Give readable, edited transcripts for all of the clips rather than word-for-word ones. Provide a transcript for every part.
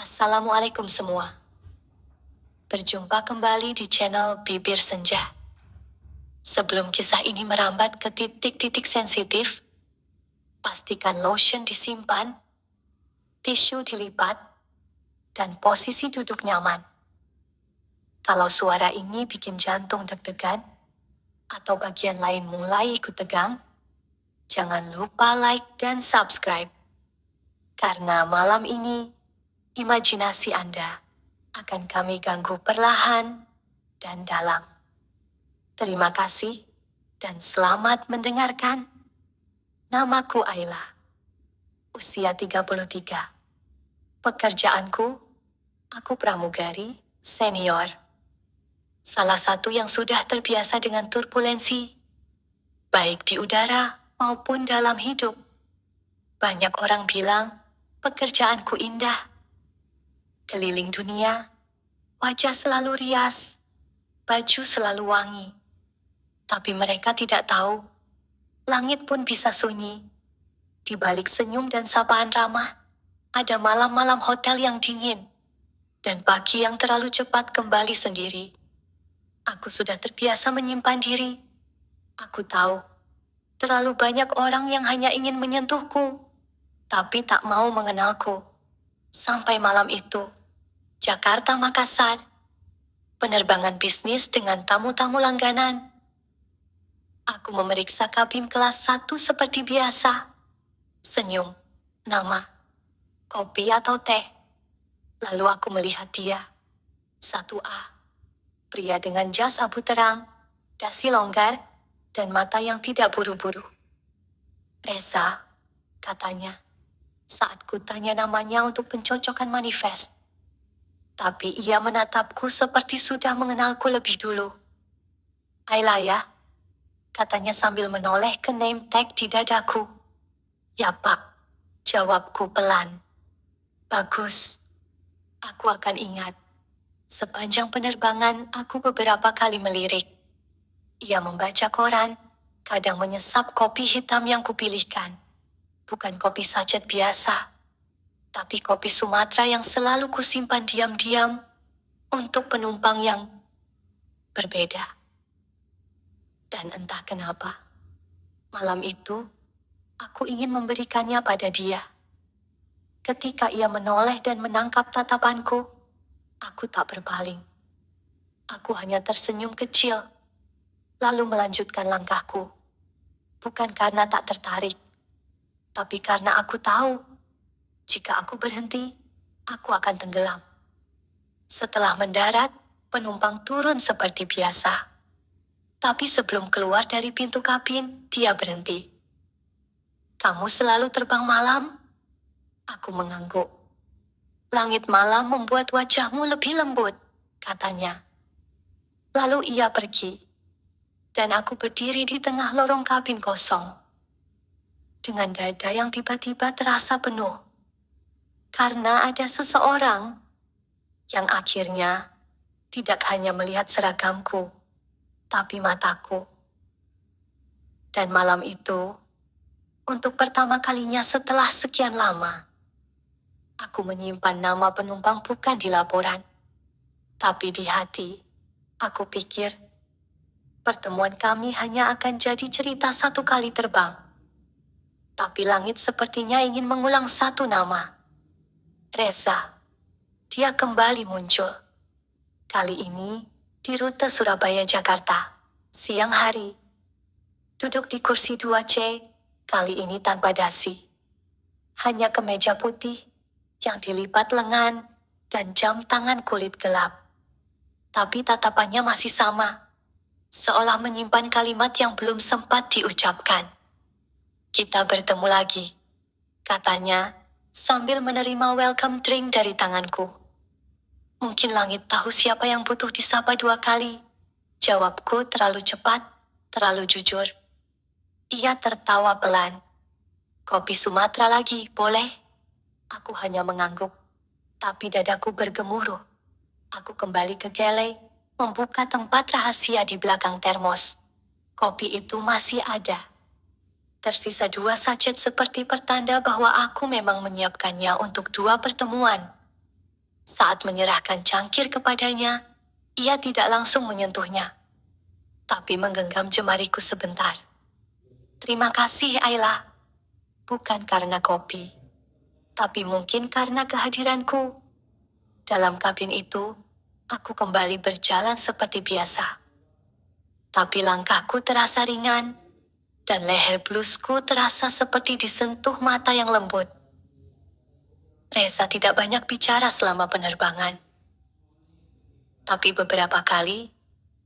Assalamualaikum semua. Berjumpa kembali di channel Bibir Senja. Sebelum kisah ini merambat ke titik-titik sensitif, pastikan lotion disimpan, tisu dilipat, dan posisi duduk nyaman. Kalau suara ini bikin jantung deg-degan, atau bagian lain mulai ikut tegang, jangan lupa like dan subscribe. Karena malam ini, imajinasi Anda akan kami ganggu perlahan dan dalam. Terima kasih dan selamat mendengarkan. Namaku Ayla. Usia 33. Pekerjaanku, aku pramugari, senior. Salah satu yang sudah terbiasa dengan turbulensi, baik di udara maupun dalam hidup. Banyak orang bilang, pekerjaanku indah. Keliling dunia, wajah selalu rias, baju selalu wangi. Tapi mereka tidak tahu, langit pun bisa sunyi. Di balik senyum dan sapaan ramah, ada malam-malam hotel yang dingin, dan pagi yang terlalu cepat kembali sendiri. Aku sudah terbiasa menyimpan diri. Aku tahu, terlalu banyak orang yang hanya ingin menyentuhku, tapi tak mau mengenalku. Sampai malam itu, Jakarta Makassar, penerbangan bisnis dengan tamu-tamu langganan. Aku memeriksa kabin kelas 1 seperti biasa. Senyum, nama, kopi atau teh. Lalu aku melihat dia. 1A. Pria dengan jas abu terang, dasi longgar, dan mata yang tidak buru-buru. Reza, katanya, saat kutanya namanya untuk pencocokan manifest. Tapi ia menatapku seperti sudah mengenalku lebih dulu. Ayla ya, katanya sambil menoleh ke name tag di dadaku. Ya pak, jawabku pelan. Bagus, aku akan ingat. Sepanjang penerbangan, aku beberapa kali melirik. Ia membaca koran, kadang menyesap kopi hitam yang kupilihkan. Bukan kopi sachet biasa, tapi kopi Sumatera yang selalu kusimpan diam-diam untuk penumpang yang berbeda. Dan entah kenapa, malam itu, aku ingin memberikannya pada dia. Ketika ia menoleh dan menangkap tatapanku, aku tak berpaling. Aku hanya tersenyum kecil, lalu melanjutkan langkahku. Bukan karena tak tertarik, tapi karena aku tahu, jika aku berhenti, aku akan tenggelam. Setelah mendarat, penumpang turun seperti biasa. Tapi sebelum keluar dari pintu kabin, dia berhenti. Kamu selalu terbang malam? Aku mengangguk. Langit malam membuat wajahmu lebih lembut, katanya. Lalu ia pergi, dan aku berdiri di tengah lorong kabin kosong. Dengan dada yang tiba-tiba terasa penuh. Karena ada seseorang yang akhirnya tidak hanya melihat seragamku, tapi mataku. Dan malam itu, untuk pertama kalinya setelah sekian lama, aku menyimpan nama penumpang bukan di laporan, tapi di hati. Aku pikir, pertemuan kami hanya akan jadi cerita satu kali terbang. Tapi langit sepertinya ingin mengulang satu nama. Reza. Dia kembali muncul. Kali ini, di rute Surabaya-Jakarta. Siang hari. Duduk di kursi 2C, kali ini tanpa dasi. Hanya kemeja putih, yang dilipat lengan, dan jam tangan kulit gelap. Tapi tatapannya masih sama. Seolah menyimpan kalimat yang belum sempat diucapkan. Kita bertemu lagi, katanya, sambil menerima welcome drink dari tanganku. Mungkin langit tahu siapa yang butuh disapa 2 kali. Jawabku terlalu cepat, terlalu jujur. Ia tertawa pelan. Kopi Sumatera lagi, boleh? Aku hanya mengangguk. Tapi dadaku bergemuruh. Aku kembali ke gele, membuka tempat rahasia di belakang termos. Kopi itu masih ada. Tersisa 2 sachet seperti pertanda bahwa aku memang menyiapkannya untuk 2 pertemuan. Saat menyerahkan cangkir kepadanya, ia tidak langsung menyentuhnya, tapi menggenggam jemariku sebentar. Terima kasih, Ayla. Bukan karena kopi, tapi mungkin karena kehadiranku. Dalam kabin itu, aku kembali berjalan seperti biasa. Tapi langkahku terasa ringan, dan leher blusku terasa seperti disentuh mata yang lembut. Reza tidak banyak bicara selama penerbangan. Tapi beberapa kali,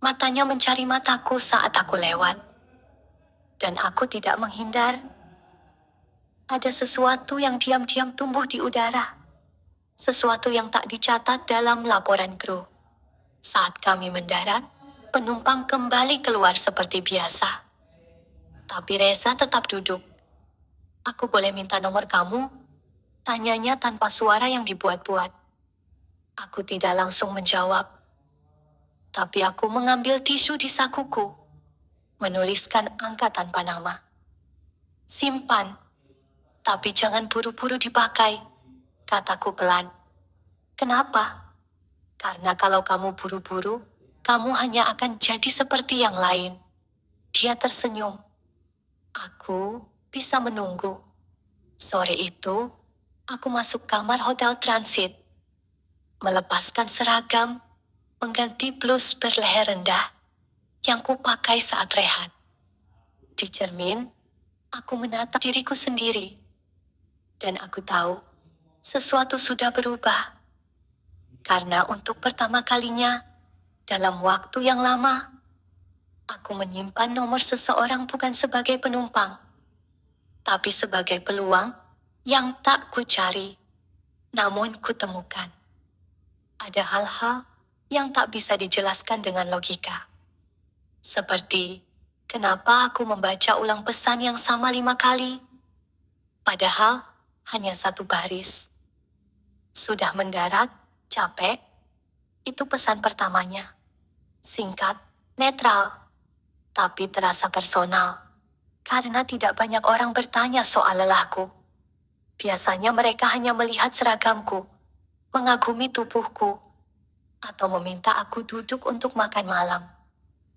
matanya mencari mataku saat aku lewat. Dan aku tidak menghindar. Ada sesuatu yang diam-diam tumbuh di udara. Sesuatu yang tak dicatat dalam laporan kru. Saat kami mendarat, penumpang kembali keluar seperti biasa. Tapi Reza tetap duduk. Aku boleh minta nomor kamu? Tanyanya tanpa suara yang dibuat-buat. Aku tidak langsung menjawab. Tapi aku mengambil tisu di sakuku. Menuliskan angka tanpa nama. Simpan. Tapi jangan buru-buru dipakai. Kataku pelan. Kenapa? Karena kalau kamu buru-buru, kamu hanya akan jadi seperti yang lain. Dia tersenyum. Aku bisa menunggu. Sore itu, aku masuk kamar hotel transit. Melepaskan seragam, mengganti blus berleher rendah yang kupakai saat rehat. Di cermin, aku menatap diriku sendiri. Dan aku tahu, sesuatu sudah berubah. Karena untuk pertama kalinya, dalam waktu yang lama, aku menyimpan nomor seseorang bukan sebagai penumpang, tapi sebagai peluang yang tak ku cari, namun ku temukan. Ada hal-hal yang tak bisa dijelaskan dengan logika. Seperti, kenapa aku membaca ulang pesan yang sama 5 kali, padahal hanya satu baris. Sudah mendarat, capek? Itu pesan pertamanya. Singkat, netral, tapi terasa personal. Karena tidak banyak orang bertanya soal lelahku. Biasanya mereka hanya melihat seragamku, mengagumi tubuhku, atau meminta aku duduk untuk makan malam.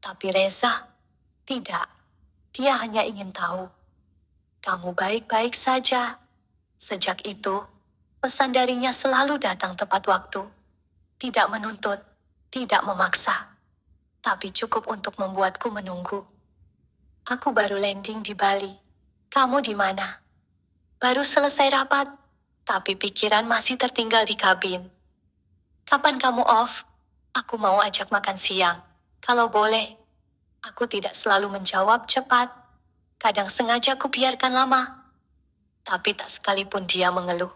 Tapi Reza, tidak. Dia hanya ingin tahu, kamu baik-baik saja. Sejak itu, pesan darinya selalu datang tepat waktu. Tidak menuntut, tidak memaksa, tapi cukup untuk membuatku menunggu. Aku baru landing di Bali. Kamu di mana? Baru selesai rapat, tapi pikiran masih tertinggal di kabin. Kapan kamu off? Aku mau ajak makan siang. Kalau boleh. Aku tidak selalu menjawab cepat. Kadang sengaja ku biarkan lama. Tapi tak sekalipun dia mengeluh.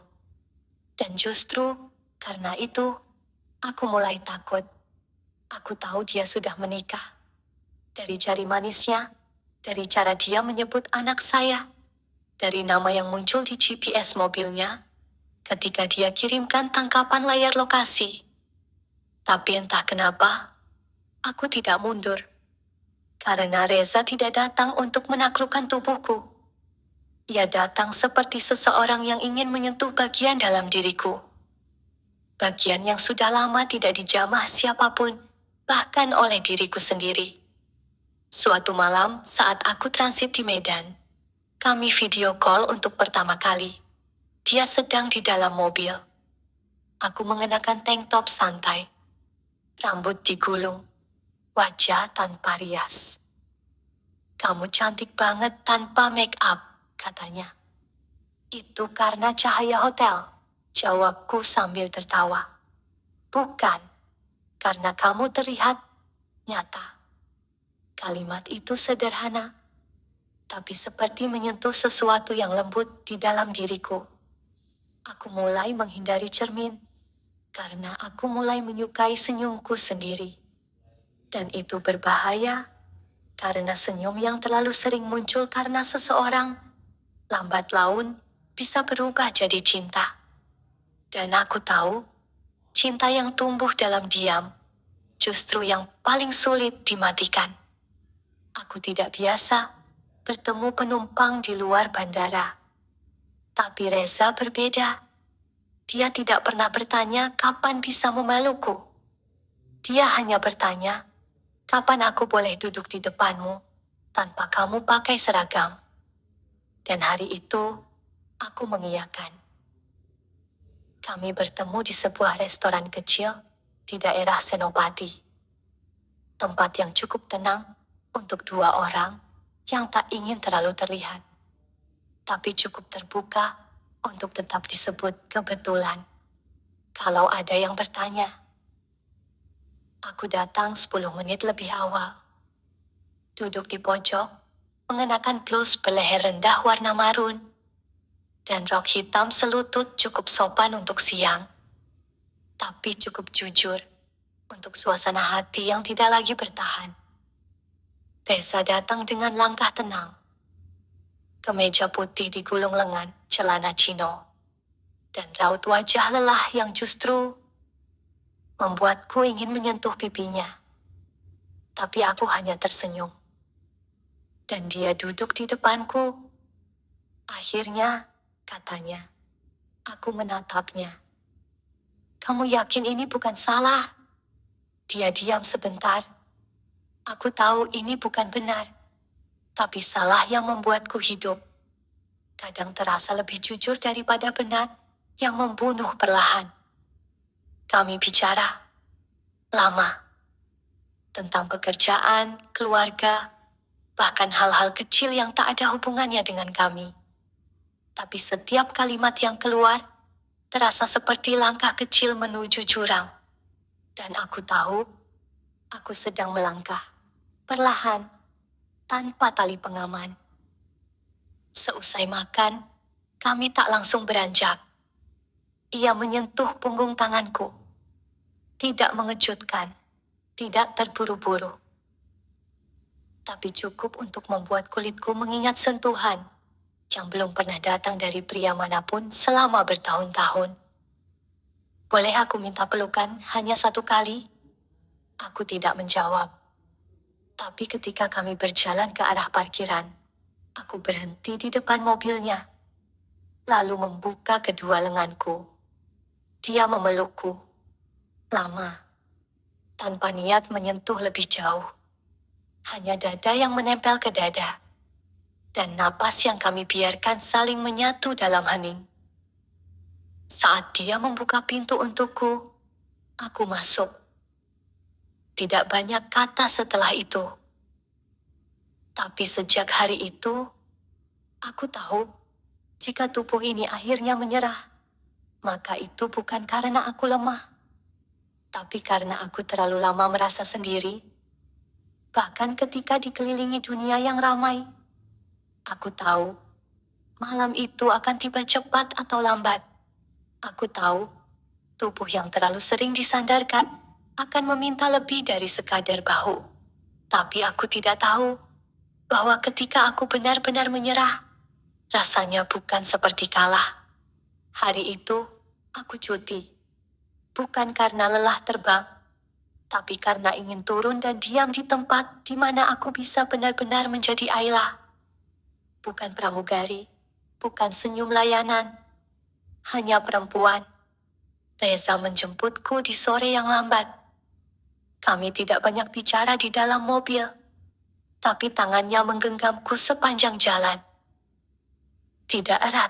Dan justru, karena itu, aku mulai takut. Aku tahu dia sudah menikah. Dari jari manisnya, dari cara dia menyebut anak saya, dari nama yang muncul di GPS mobilnya, ketika dia kirimkan tangkapan layar lokasi. Tapi entah kenapa, aku tidak mundur. Karena Reza tidak datang untuk menaklukkan tubuhku. Ia datang seperti seseorang yang ingin menyentuh bagian dalam diriku. Bagian yang sudah lama tidak dijamah siapapun, bahkan oleh diriku sendiri. Suatu malam saat aku transit di Medan, kami video call untuk pertama kali. Dia sedang di dalam mobil. Aku mengenakan tank top santai. Rambut digulung. Wajah tanpa rias. Kamu cantik banget tanpa make up, katanya. Itu karena cahaya hotel, jawabku sambil tertawa. Bukan, karena kamu terlihat nyata. Kalimat itu sederhana, tapi seperti menyentuh sesuatu yang lembut di dalam diriku. Aku mulai menghindari cermin, karena aku mulai menyukai senyumku sendiri. Dan itu berbahaya, karena senyum yang terlalu sering muncul karena seseorang, lambat laun, bisa berubah jadi cinta. Dan aku tahu, cinta yang tumbuh dalam diam, justru yang paling sulit dimatikan. Aku tidak biasa bertemu penumpang di luar bandara. Tapi Reza berbeda. Dia tidak pernah bertanya kapan bisa memelukku. Dia hanya bertanya, kapan aku boleh duduk di depanmu tanpa kamu pakai seragam. Dan hari itu, aku mengiyakan. Kami bertemu di sebuah restoran kecil di daerah Senopati. Tempat yang cukup tenang untuk dua orang yang tak ingin terlalu terlihat, tapi cukup terbuka untuk tetap disebut kebetulan. Kalau ada yang bertanya, aku datang 10 menit lebih awal. Duduk di pojok, mengenakan blus berleher rendah warna marun, dan rok hitam selutut cukup sopan untuk siang, tapi cukup jujur untuk suasana hati yang tidak lagi bertahan. Reza datang dengan langkah tenang. Kemeja putih digulung lengan, celana chino, dan raut wajah lelah yang justru membuatku ingin menyentuh pipinya. Tapi aku hanya tersenyum. Dan dia duduk di depanku. Akhirnya, katanya, aku menatapnya. Kamu yakin ini bukan salah? Dia diam sebentar. Aku tahu ini bukan benar, tapi salah yang membuatku hidup. Kadang terasa lebih jujur daripada benar yang membunuh perlahan. Kami bicara lama tentang pekerjaan, keluarga, bahkan hal-hal kecil yang tak ada hubungannya dengan kami. Tapi setiap kalimat yang keluar terasa seperti langkah kecil menuju jurang. Dan aku tahu, aku sedang melangkah, perlahan, tanpa tali pengaman. Seusai makan, kami tak langsung beranjak. Ia menyentuh punggung tanganku. Tidak mengejutkan, tidak terburu-buru. Tapi cukup untuk membuat kulitku mengingat sentuhan yang belum pernah datang dari pria manapun selama bertahun-tahun. Boleh aku minta pelukan hanya satu kali? Aku tidak menjawab. Tapi ketika kami berjalan ke arah parkiran, aku berhenti di depan mobilnya, lalu membuka kedua lenganku. Dia memelukku, lama, tanpa niat menyentuh lebih jauh. Hanya dada yang menempel ke dada, dan napas yang kami biarkan saling menyatu dalam hening. Saat dia membuka pintu untukku, aku masuk. Tidak banyak kata setelah itu. Tapi sejak hari itu, aku tahu, jika tubuh ini akhirnya menyerah, maka itu bukan karena aku lemah, tapi karena aku terlalu lama merasa sendiri. Bahkan ketika dikelilingi dunia yang ramai, aku tahu, malam itu akan tiba cepat atau lambat. Aku tahu, tubuh yang terlalu sering disandarkan akan meminta lebih dari sekadar bahu. Tapi aku tidak tahu bahwa ketika aku benar-benar menyerah, rasanya bukan seperti kalah. Hari itu, aku cuti. Bukan karena lelah terbang, tapi karena ingin turun dan diam di tempat di mana aku bisa benar-benar menjadi Ayla. Bukan pramugari, bukan senyum layanan, hanya perempuan. Reza menjemputku di sore yang lambat. Kami tidak banyak bicara di dalam mobil, tapi tangannya menggenggamku sepanjang jalan. Tidak erat,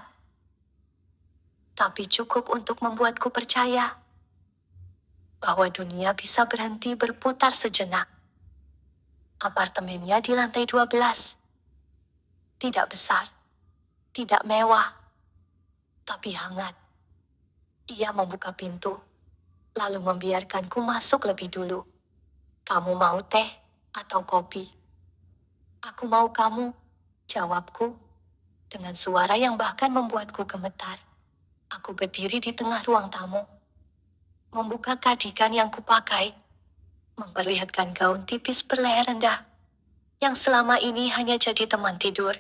tapi cukup untuk membuatku percaya bahwa dunia bisa berhenti berputar sejenak. Apartemennya di lantai 12. Tidak besar, tidak mewah, tapi hangat. Ia membuka pintu, lalu membiarkanku masuk lebih dulu. Kamu mau teh atau kopi? Aku mau kamu, jawabku, dengan suara yang bahkan membuatku gemetar. Aku berdiri di tengah ruang tamu, membuka kardigan yang kupakai, memperlihatkan gaun tipis berleher rendah, yang selama ini hanya jadi teman tidur.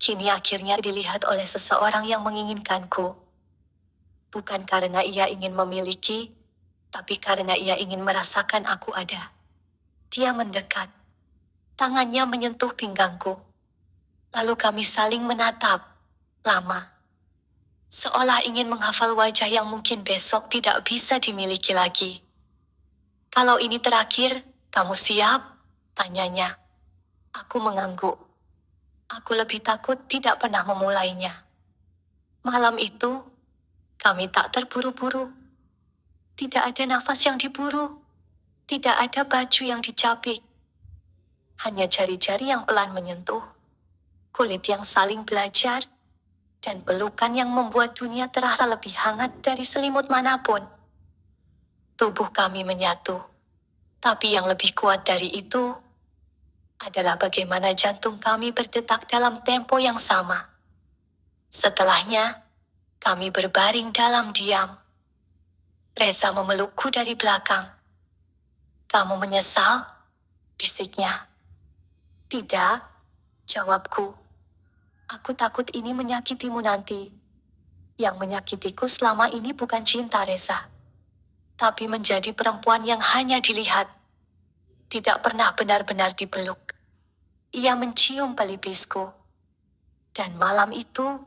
Kini akhirnya dilihat oleh seseorang yang menginginkanku. Bukan karena ia ingin memiliki, tapi karena ia ingin merasakan aku ada. Dia mendekat. Tangannya menyentuh pinggangku. Lalu kami saling menatap. Lama. Seolah ingin menghafal wajah yang mungkin besok tidak bisa dimiliki lagi. Kalau ini terakhir, kamu siap? Tanyanya. Aku mengangguk. Aku lebih takut tidak pernah memulainya. Malam itu, kami tak terburu-buru. Tidak ada nafas yang diburu. Tidak ada baju yang dicapik. Hanya jari-jari yang pelan menyentuh, kulit yang saling belajar, dan pelukan yang membuat dunia terasa lebih hangat dari selimut manapun. Tubuh kami menyatu. Tapi yang lebih kuat dari itu adalah bagaimana jantung kami berdetak dalam tempo yang sama. Setelahnya, kami berbaring dalam diam. Reza memelukku dari belakang. Kamu menyesal? Bisiknya. Tidak, jawabku. Aku takut ini menyakitimu nanti. Yang menyakitiku selama ini bukan cinta Reza, tapi menjadi perempuan yang hanya dilihat, tidak pernah benar-benar dipeluk. Ia mencium pelipisku. Dan malam itu,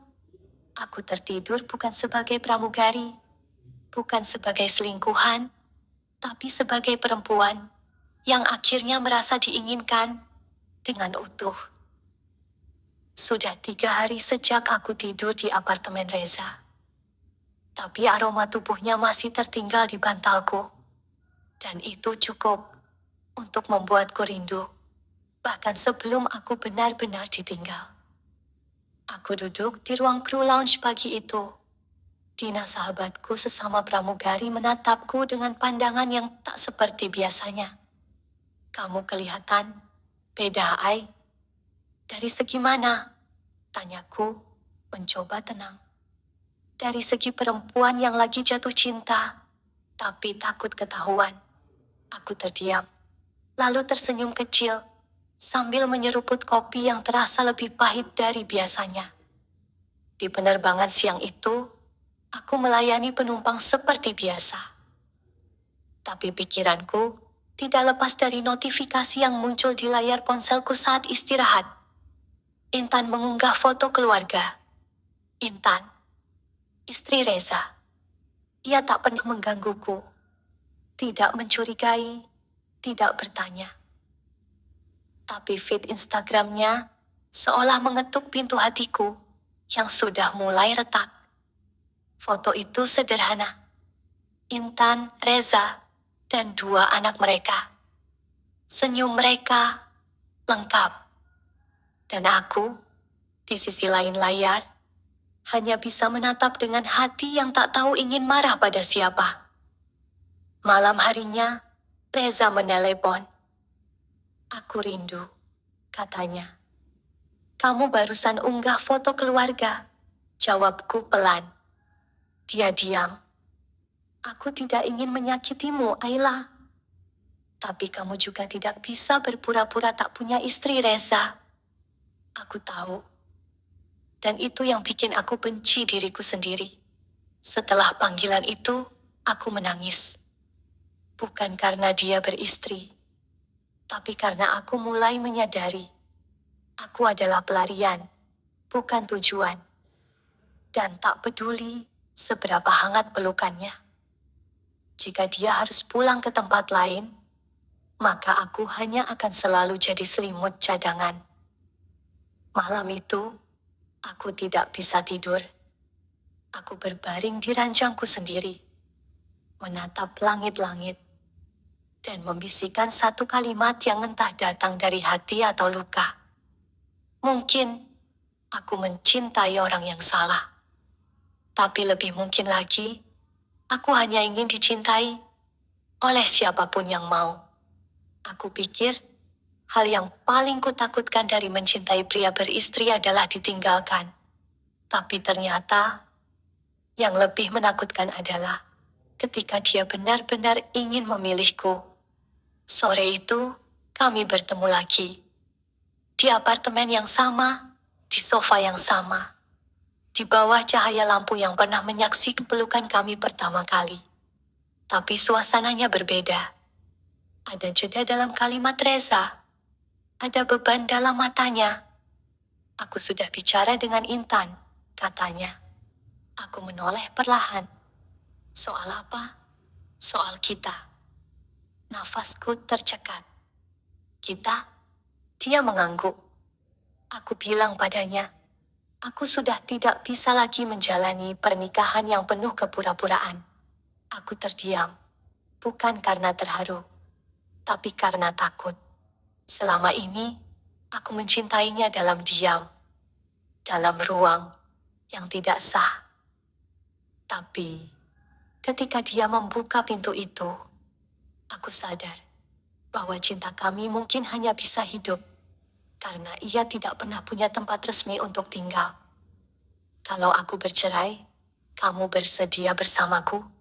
aku tertidur bukan sebagai pramugari, bukan sebagai selingkuhan, tapi sebagai perempuan yang akhirnya merasa diinginkan dengan utuh. Sudah 3 hari sejak aku tidur di apartemen Reza. Tapi aroma tubuhnya masih tertinggal di bantalku. Dan itu cukup untuk membuatku rindu. Bahkan sebelum aku benar-benar ditinggal. Aku duduk di ruang kru lounge pagi itu. Dina sahabatku sesama pramugari menatapku dengan pandangan yang tak seperti biasanya. Kamu kelihatan beda, Ai. Dari segi mana? Tanyaku, mencoba tenang. Dari segi perempuan yang lagi jatuh cinta, tapi takut ketahuan. Aku terdiam, lalu tersenyum kecil, sambil menyeruput kopi yang terasa lebih pahit dari biasanya. Di penerbangan siang itu, aku melayani penumpang seperti biasa. Tapi pikiranku tidak lepas dari notifikasi yang muncul di layar ponselku saat istirahat. Intan mengunggah foto keluarga. Intan, istri Reza. Ia tak pernah menggangguku. Tidak mencurigai, tidak bertanya. Tapi feed Instagramnya seolah mengetuk pintu hatiku yang sudah mulai retak. Foto itu sederhana. Intan, Reza, dan 2 anak mereka. Senyum mereka lengkap. Dan aku, di sisi lain layar, hanya bisa menatap dengan hati yang tak tahu ingin marah pada siapa. Malam harinya, Reza menelepon. Aku rindu, katanya. Kamu barusan unggah foto keluarga, jawabku pelan. Dia diam. Aku tidak ingin menyakitimu, Ayla. Tapi kamu juga tidak bisa berpura-pura tak punya istri, Reza. Aku tahu. Dan itu yang bikin aku benci diriku sendiri. Setelah panggilan itu, aku menangis. Bukan karena dia beristri, tapi karena aku mulai menyadari. Aku adalah pelarian, bukan tujuan. Dan tak peduli seberapa hangat pelukannya. Jika dia harus pulang ke tempat lain, maka aku hanya akan selalu jadi selimut cadangan. Malam itu, aku tidak bisa tidur. Aku berbaring di ranjangku sendiri, menatap langit-langit, dan membisikkan satu kalimat yang entah datang dari hati atau luka. Mungkin, aku mencintai orang yang salah. Tapi lebih mungkin lagi, aku hanya ingin dicintai oleh siapapun yang mau. Aku pikir, hal yang paling kutakutkan dari mencintai pria beristri adalah ditinggalkan. Tapi ternyata, yang lebih menakutkan adalah ketika dia benar-benar ingin memilihku. Sore itu, kami bertemu lagi. Di apartemen yang sama, di sofa yang sama. Di bawah cahaya lampu yang pernah menyaksikan pelukan kami pertama kali. Tapi suasananya berbeda. Ada jeda dalam kalimat Reza. Ada beban dalam matanya. Aku sudah bicara dengan Intan, katanya. Aku menoleh perlahan. Soal apa? Soal kita. Nafasku tercekat. Kita? Dia mengangguk. Aku bilang padanya, aku sudah tidak bisa lagi menjalani pernikahan yang penuh kepura-puraan. Aku terdiam. Bukan karena terharu, tapi karena takut. Selama ini, aku mencintainya dalam diam, dalam ruang yang tidak sah. Tapi, ketika dia membuka pintu itu, aku sadar bahwa cinta kami mungkin hanya bisa hidup karena ia tidak pernah punya tempat resmi untuk tinggal. Kalau aku bercerai, kamu bersedia bersamaku?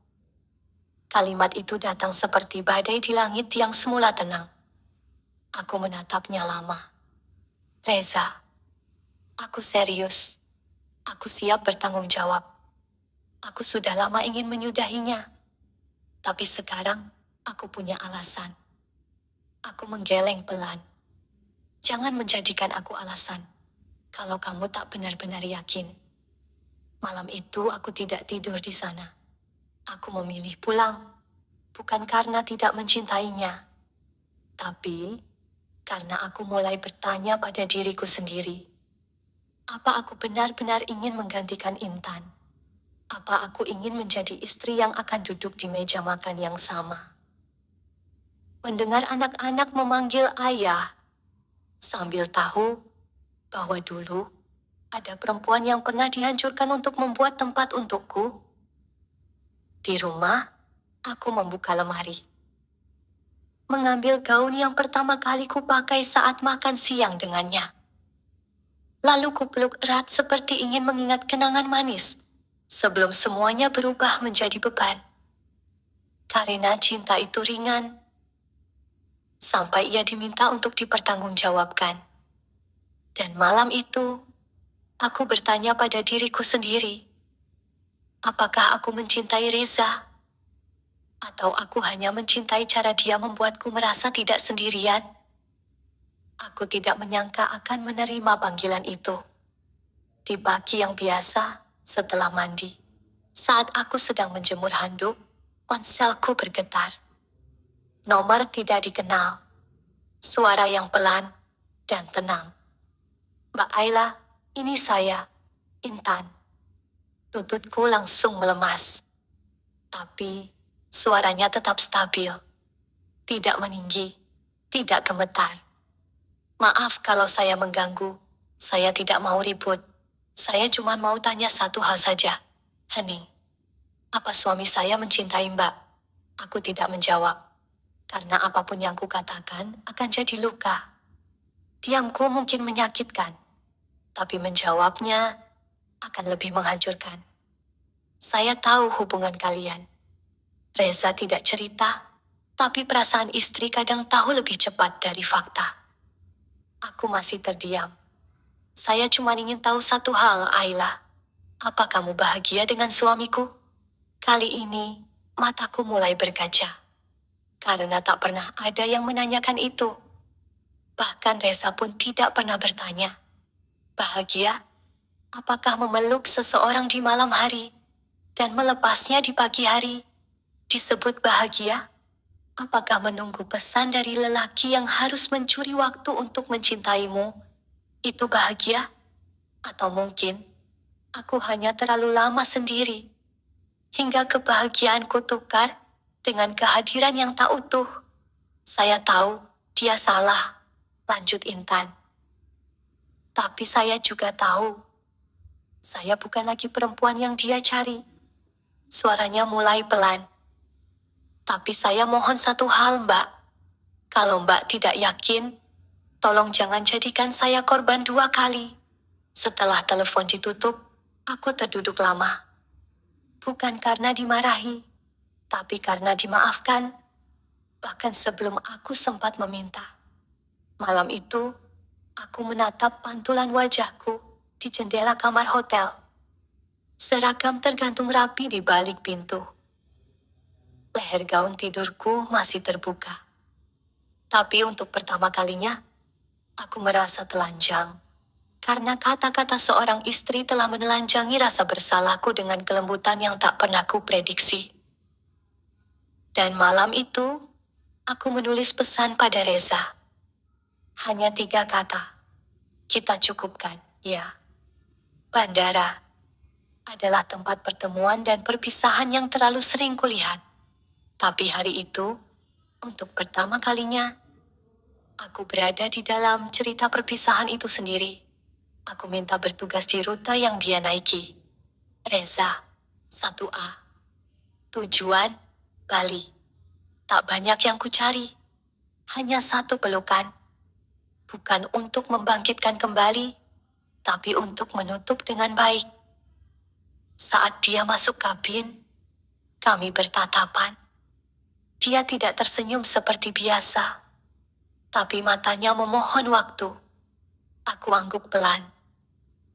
Kalimat itu datang seperti badai di langit yang semula tenang. Aku menatapnya lama. Reza, aku serius. Aku siap bertanggung jawab. Aku sudah lama ingin menyudahinya. Tapi sekarang, aku punya alasan. Aku menggeleng pelan. Jangan menjadikan aku alasan. Kalau kamu tak benar-benar yakin. Malam itu aku tidak tidur di sana. Aku memilih pulang. Bukan karena tidak mencintainya. Tapi, karena aku mulai bertanya pada diriku sendiri. Apa aku benar-benar ingin menggantikan Intan? Apa aku ingin menjadi istri yang akan duduk di meja makan yang sama? Mendengar anak-anak memanggil ayah, sambil tahu bahwa dulu ada perempuan yang pernah dihancurkan untuk membuat tempat untukku. Di rumah, aku membuka lemari. Mengambil gaun yang pertama kali kupakai saat makan siang dengannya. Lalu kupeluk erat seperti ingin mengingat kenangan manis, sebelum semuanya berubah menjadi beban. Karena cinta itu ringan, sampai ia diminta untuk dipertanggungjawabkan. Dan malam itu, aku bertanya pada diriku sendiri, apakah aku mencintai Reza? Atau aku hanya mencintai cara dia membuatku merasa tidak sendirian? Aku tidak menyangka akan menerima panggilan itu. Di pagi yang biasa, setelah mandi. Saat aku sedang menjemur handuk, ponselku bergetar. Nomor tidak dikenal. Suara yang pelan dan tenang. Mbak Ayla, ini saya, Intan. Lututku langsung melemas. Tapi, suaranya tetap stabil. Tidak meninggi, tidak gemetar. Maaf kalau saya mengganggu. Saya tidak mau ribut. Saya cuma mau tanya satu hal saja. Hening. Apa suami saya mencintai Mbak? Aku tidak menjawab. Karena apapun yang kukatakan akan jadi luka. Diamku mungkin menyakitkan. Tapi menjawabnya akan lebih menghancurkan. Saya tahu hubungan kalian. Reza tidak cerita, tapi perasaan istri kadang tahu lebih cepat dari fakta. Aku masih terdiam. Saya cuma ingin tahu satu hal, Ayla. Apa kamu bahagia dengan suamiku? Kali ini, mataku mulai berkaca. Karena tak pernah ada yang menanyakan itu. Bahkan Reza pun tidak pernah bertanya. Bahagia? Apakah memeluk seseorang di malam hari dan melepasnya di pagi hari disebut bahagia? Apakah menunggu pesan dari lelaki yang harus mencuri waktu untuk mencintaimu itu bahagia? Atau mungkin aku hanya terlalu lama sendiri hingga kebahagiaanku tukar dengan kehadiran yang tak utuh. Saya tahu dia salah, lanjut Intan. Tapi saya juga tahu saya bukan lagi perempuan yang dia cari. Suaranya mulai pelan. Tapi saya mohon satu hal, Mbak. Kalau Mbak tidak yakin, tolong jangan jadikan saya korban dua kali. Setelah telepon ditutup, aku terduduk lama. Bukan karena dimarahi, tapi karena dimaafkan. Bahkan sebelum aku sempat meminta. Malam itu, aku menatap pantulan wajahku di jendela kamar hotel. Seragam tergantung rapi di balik pintu. Leher gaun tidurku masih terbuka. Tapi untuk pertama kalinya, aku merasa telanjang. karena kata-kata seorang istri telah menelanjangi rasa bersalahku dengan kelembutan yang tak pernah kuprediksi. Dan malam itu, aku menulis pesan pada Reza. Hanya 3 kata. Kita cukupkan, ya. Bandara adalah tempat pertemuan dan perpisahan yang terlalu sering kulihat. Tapi hari itu, untuk pertama kalinya, aku berada di dalam cerita perpisahan itu sendiri. Aku minta bertugas di rute yang dia naiki. Reza, 1A. Tujuan, Bali. Tak banyak yang kucari. Hanya satu pelukan. Bukan untuk membangkitkan kembali, tapi untuk menutup dengan baik. Saat dia masuk kabin, kami bertatapan. Dia tidak tersenyum seperti biasa, tapi matanya memohon waktu. Aku angguk pelan.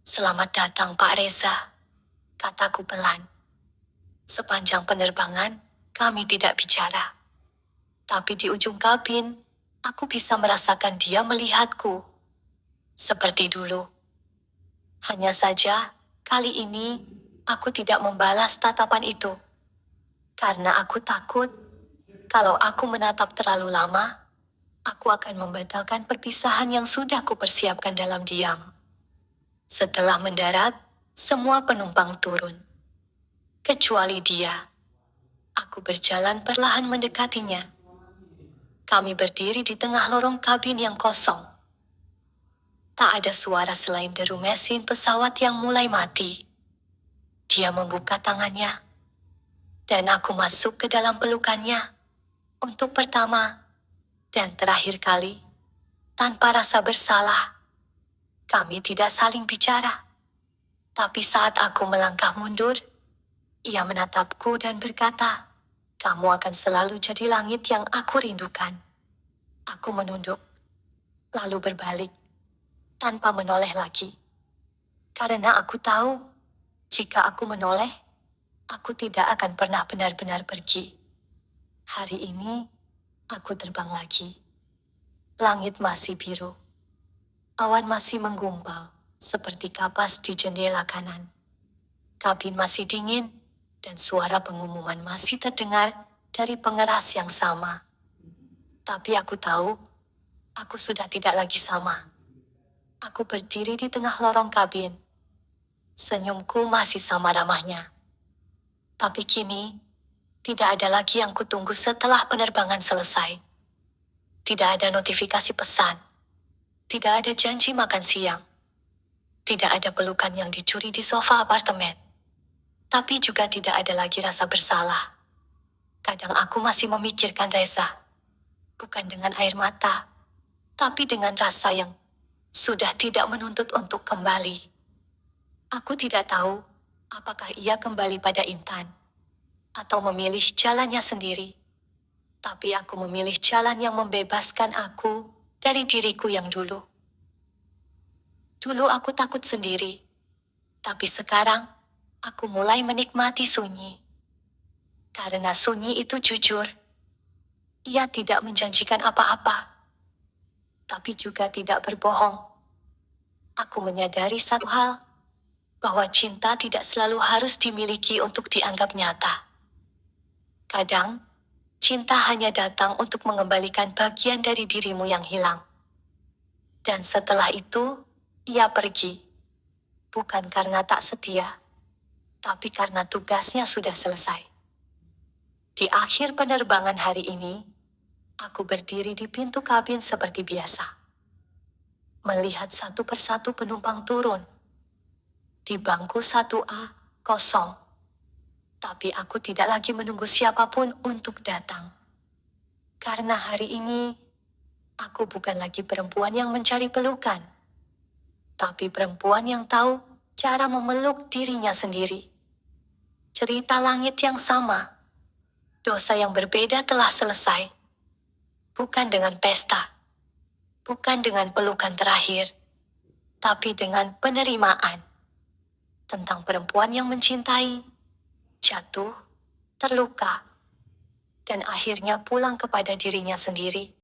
Selamat datang Pak Reza, kataku pelan. Sepanjang penerbangan, kami tidak bicara. Tapi di ujung kabin, aku bisa merasakan dia melihatku. Seperti dulu. Hanya saja, kali ini, aku tidak membalas tatapan itu. Karena aku takut, kalau aku menatap terlalu lama, aku akan membatalkan perpisahan yang sudah kupersiapkan dalam diam. Setelah mendarat, semua penumpang turun. Kecuali dia. Aku berjalan perlahan mendekatinya. Kami berdiri di tengah lorong kabin yang kosong. Tak ada suara selain deru mesin pesawat yang mulai mati. Dia membuka tangannya, dan aku masuk ke dalam pelukannya. Untuk pertama dan terakhir kali, tanpa rasa bersalah. Kami tidak saling bicara. Tapi saat aku melangkah mundur, ia menatapku dan berkata, "Kamu akan selalu jadi langit yang aku rindukan." Aku menunduk, lalu berbalik, tanpa menoleh lagi. Karena aku tahu, jika aku menoleh, aku tidak akan pernah benar-benar pergi. Hari ini, aku terbang lagi. Langit masih biru. Awan masih menggumpal, seperti kapas di jendela kanan. Kabin masih dingin, dan suara pengumuman masih terdengar dari pengeras yang sama. Tapi aku tahu, aku sudah tidak lagi sama. Aku berdiri di tengah lorong kabin. Senyumku masih sama ramahnya. Tapi kini, tidak ada lagi yang kutunggu setelah penerbangan selesai. Tidak ada notifikasi pesan. Tidak ada janji makan siang. Tidak ada pelukan yang dicuri di sofa apartemen. Tapi juga tidak ada lagi rasa bersalah. Kadang aku masih memikirkan Reza. Bukan dengan air mata, tapi dengan rasa yang sudah tidak menuntut untuk kembali. Aku tidak tahu apakah ia kembali pada Intan atau memilih jalannya sendiri. Tapi aku memilih jalan yang membebaskan aku dari diriku yang dulu. Dulu aku takut sendiri, tapi sekarang aku mulai menikmati sunyi. Karena sunyi itu jujur. Ia tidak menjanjikan apa-apa, tapi juga tidak berbohong. Aku menyadari satu hal, bahwa cinta tidak selalu harus dimiliki untuk dianggap nyata. Kadang, cinta hanya datang untuk mengembalikan bagian dari dirimu yang hilang. Dan setelah itu, ia pergi. Bukan karena tak setia, tapi karena tugasnya sudah selesai. Di akhir penerbangan hari ini, aku berdiri di pintu kabin seperti biasa. Melihat satu persatu penumpang turun. Di bangku 1A, kosong. Tapi aku tidak lagi menunggu siapapun untuk datang. Karena hari ini, aku bukan lagi perempuan yang mencari pelukan. Tapi perempuan yang tahu cara memeluk dirinya sendiri. Cerita langit yang sama. Dosa yang berbeda telah selesai. Bukan dengan pesta. Bukan dengan pelukan terakhir. Tapi dengan penerimaan. Tentang perempuan yang mencintai, jatuh, terluka, dan akhirnya pulang kepada dirinya sendiri.